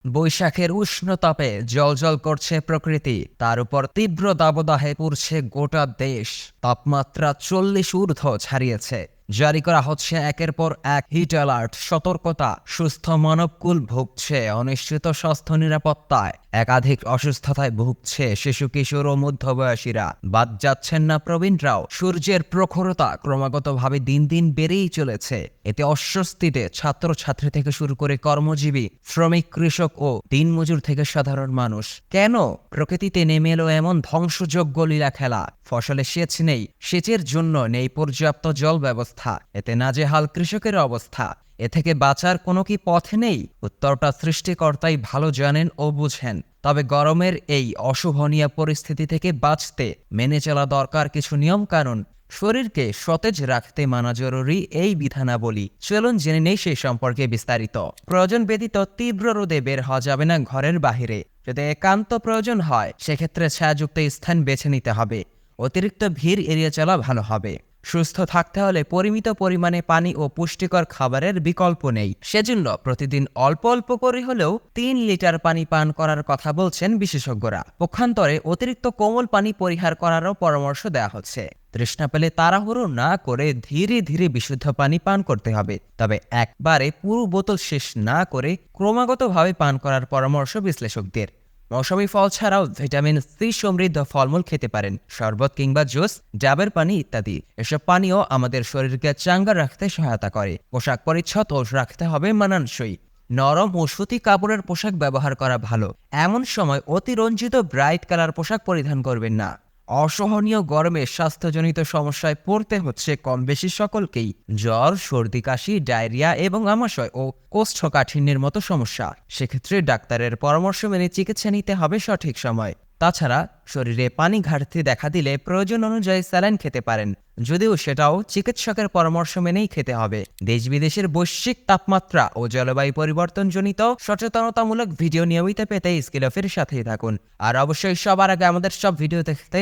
বৈশাখের উষ্ণতাপে জ্বলজ্বল করছে প্রকৃতি, তার উপর তীব্র দাবদাহে পুড়ছে গোটা দেশ। তাপমাত্রা 40 ঊর্ধ্ব ছাড়িয়েছে। জারি করা হচ্ছে একের পর এক হিট অ্যালার্ট, সতর্কতা। সুস্থ মানবকুল ভুগছে অনিশ্চিত স্বাস্থ্য নিরাপত্তায়। একাধিক অসুস্থতায় ভুগছে শিশু, কিশোর ও মধ্যবয়সীরা। বাদ যাচ্ছেন না প্রবীণরাও। সূর্যের প্রখরতা ক্রমাগতভাবে দিন দিন বেড়েই চলেছে। এতে অস্বস্তিতে ছাত্রছাত্রী থেকে শুরু করে কর্মজীবী, শ্রমিক, কৃষক ও দিনমজুর থেকে সাধারণ মানুষ। কেন প্রকৃতিতে নেমে এলো এমন ধ্বংসযজ্ঞ লীলা খেলা? ফসলে সেচ নেই, সেচের জন্য নেই পর্যাপ্ত জল ব্যবস্থা। এতে নাজেহাল কৃষকের অবস্থা। এ থেকে বাঁচার কোনো কি পথ নেই? উত্তরটা সৃষ্টিকর্তাই ভালো জানেন ও বুঝেন। তবে গরমের এই অশুভনীয় পরিস্থিতি থেকে বাঁচতে মেনে চলা দরকার কিছু নিয়ম কানুন। শরীরকে সতেজ রাখতে মানা জরুরি এই বিধানাবলী। চলুন জেনে নেই সেই সম্পর্কে বিস্তারিত। প্রয়োজন ব্যতীত তীব্র রোদে বের হওয়া যাবে না ঘরের বাহিরে। যদি একান্ত প্রয়োজন হয় সেক্ষেত্রে ছায়াযুক্ত স্থান বেছে নিতে হবে। অতিরিক্ত ভিড় এড়িয়ে চলা ভালো হবে। সুস্থ থাকতে হলে পরিমিত পরিমাণে পানি ও পুষ্টিকর খাবারের বিকল্প নেই। সেজন্য প্রতিদিন অল্প অল্প করে হলেও 3 লিটার পানি পান করার কথা বলছেন বিশেষজ্ঞরা। পক্ষান্তরে অতিরিক্ত কোমল পানি পরিহার করারও পরামর্শ দেওয়া হচ্ছে। তৃষ্ণা পেলে তাড়াহুড়ো না করে ধীরে ধীরে বিশুদ্ধ পানি পান করতে হবে। তবে একবারে পুরো বোতল শেষ না করে ক্রমাগতভাবে পান করার পরামর্শ বিশ্লেষকদের। মৌসুমী ফল ছাড়াও ভিটামিন সি সমৃদ্ধ ফলমূল খেতে পারেন, শরবত কিংবা জুস, ডাবের পানি ইত্যাদি। এসব পানীয় আমাদের শরীরকে চাঙ্গা রাখতে সহায়তা করে। পোশাক পরিচ্ছদ রাখতে হবে মানানসই। নরম ও সুতি কাপড়ের পোশাক ব্যবহার করা ভালো। এমন সময় অতিরঞ্জিত ব্রাইট কালার পোশাক পরিধান করবেন না। অসহনীয় গরমে স্বাস্থ্যজনিত সমস্যায় পড়তে হচ্ছে কম বেশি সকলকেই। জ্বর, সর্দি, কাশি, ডায়রিয়া এবং আমাশয় ও কোষ্ঠকাঠিন্যের মতো সমস্যা। সেক্ষেত্রে ডাক্তারের পরামর্শ মেনে চিকিৎসা নিতে হবে সঠিক সময়। তাছাড়া শরীরে পানি ঘাটতি দেখা দিলে প্রয়োজন অনুযায়ী স্যালাইন খেতে পারেন, যদিও সেটাও চিকিৎসকের পরামর্শ মেনেই খেতে হবে। দেশ বিদেশের বৈশ্বিক তাপমাত্রা ও জলবায়ু পরিবর্তনজনিত সচেতনতামূলক ভিডিও নিয়মিত পেতে স্কিলফির সাথেই থাকুন। আর অবশ্যই সবার আগে আমাদের সব ভিডিও দেখতে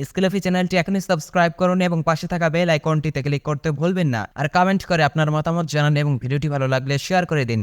স্কিলফি চ্যানেলটি এখনই সাবস্ক্রাইব করুন এবং পাশে থাকা বেল আইকনটিতে ক্লিক করতে ভুলবেন না। আর কমেন্ট করে আপনার মতামত জানান এবং ভিডিওটি ভালো লাগলে শেয়ার করে দিন।